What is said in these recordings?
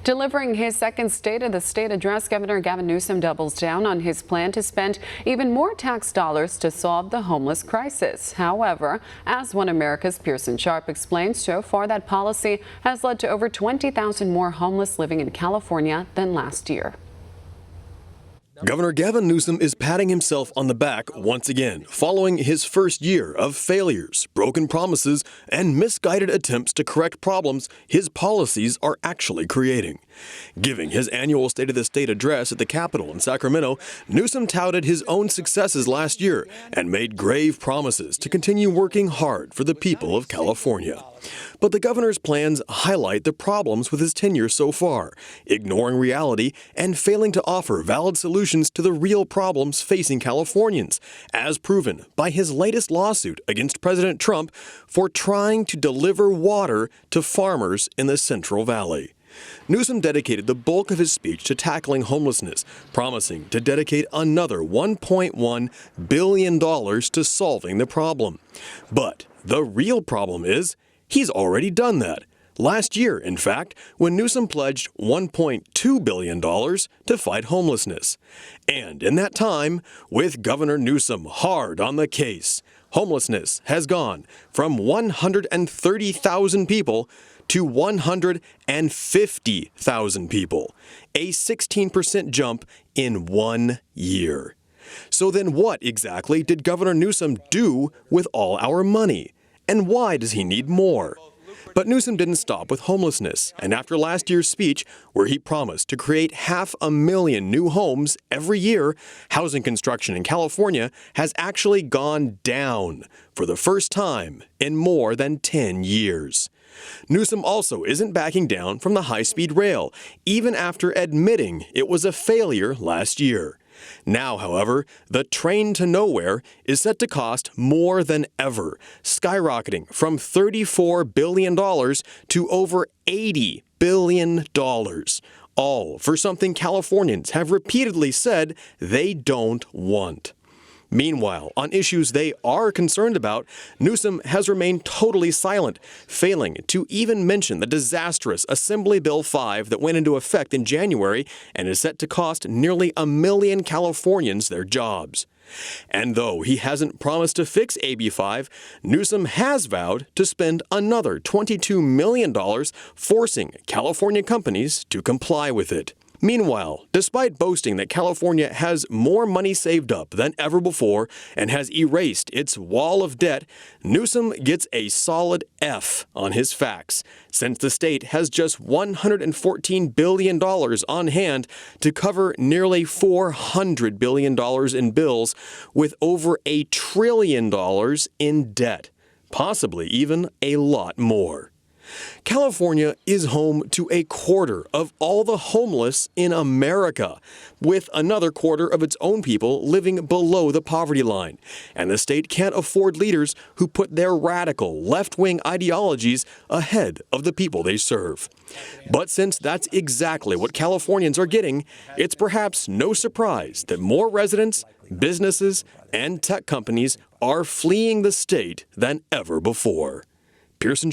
Delivering his second State of the State address, Governor Gavin Newsom doubles down on his plan to spend even more tax dollars to solve the homeless crisis. However, as One America's Pearson explains, so far that policy has led to over 20,000 more homeless living in California than last year. Governor Gavin Newsom is patting himself on the back once again, following his first year of failures, broken promises, and misguided attempts to correct problems his policies are actually creating. Giving his annual State of the State address at the Capitol in Sacramento, Newsom touted his own successes last year and made grave promises to continue working hard for the people of California. But the governor's plans highlight the problems with his tenure so far, ignoring reality and failing to offer valid solutions to the real problems facing Californians, as proven by his latest lawsuit against President Trump for trying to deliver water to farmers in the Central Valley. Newsom dedicated the bulk of his speech to tackling homelessness, promising to dedicate another $1.1 billion to solving the problem. But the real problem is he's already done that. Last year, in fact, when Newsom pledged $1.2 billion to fight homelessness. And in that time, with Governor Newsom hard on the case, homelessness has gone from 130,000 people to 150,000 people, a 16% jump in 1 year. So then what exactly did Governor Newsom do with all our money? And why does he need more? But Newsom didn't stop with homelessness, and after last year's speech, where he promised to create 500,000 new homes every year, housing construction in California has actually gone down for the first time in more than 10 years. Newsom also isn't backing down from the high-speed rail, even after admitting it was a failure last year. Now, however, the train to nowhere is set to cost more than ever, skyrocketing from $34 billion to over $80 billion, all for something Californians have repeatedly said they don't want. Meanwhile, on issues they are concerned about, Newsom has remained totally silent, failing to even mention the disastrous Assembly Bill 5 that went into effect in January and is set to cost nearly 1 million Californians their jobs. And though he hasn't promised to fix AB 5, Newsom has vowed to spend another $22 million forcing California companies to comply with it. Meanwhile, despite boasting that California has more money saved up than ever before and has erased its wall of debt, Newsom gets a solid F on his facts, since the state has just $114 billion on hand to cover nearly $400 billion in bills, with over $1 trillion in debt, possibly even a lot more. California is home to a quarter of all the homeless in America, with another quarter of its own people living below the poverty line. And the state can't afford leaders who put their radical left-wing ideologies ahead of the people they serve. But since that's exactly what Californians are getting, it's perhaps no surprise that more residents, businesses, and tech companies are fleeing the state than ever before. Pearson,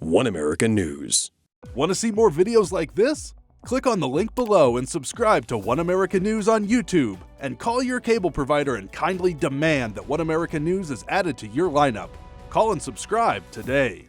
One America News. Want to see more videos like this? Click on the link below and subscribe to One America News on YouTube, and call your cable provider and kindly demand that One America News is added to your lineup. Call and subscribe today.